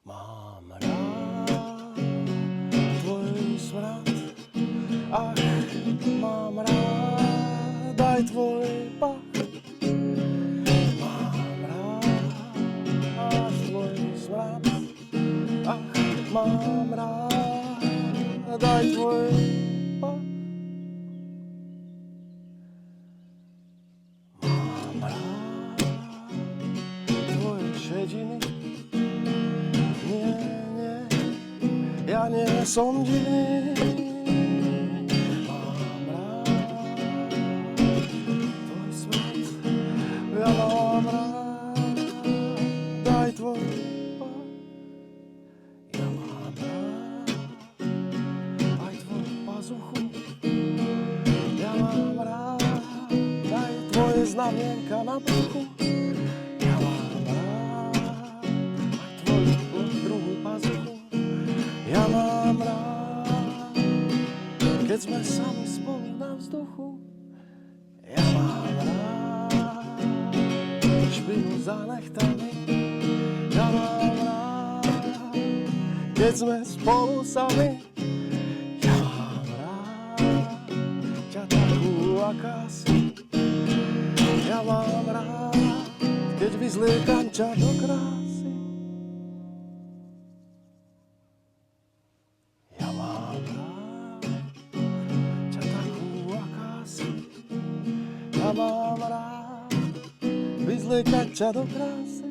Mám rád tvoj smrad, ach, mám rád aj tvoj pach. Mám rád tvoj smrad, ach, mám rád aj tvoj pach. Mám rád tvoje šediny. Ja nie som divný, mám rád tvoj svet, ja mám rád aj tvoj pach. Ja mám rád aj tvoju pazuchu, ja mám rád aj tvoje znamienka na bruchu. Ja mám rád aj tvoju druhú pazuchu. Ja mám rád, keď sme sami spolu na vzduchu. Ja mám rád špinu za nechtami. Ja mám rád, keď sme spolu sami. Ja mám rád ťa takú, aká si. Ja mám rád, keď vyzliekam ťa do krásy. Ja mám rád vyzliekať ťa do krásy.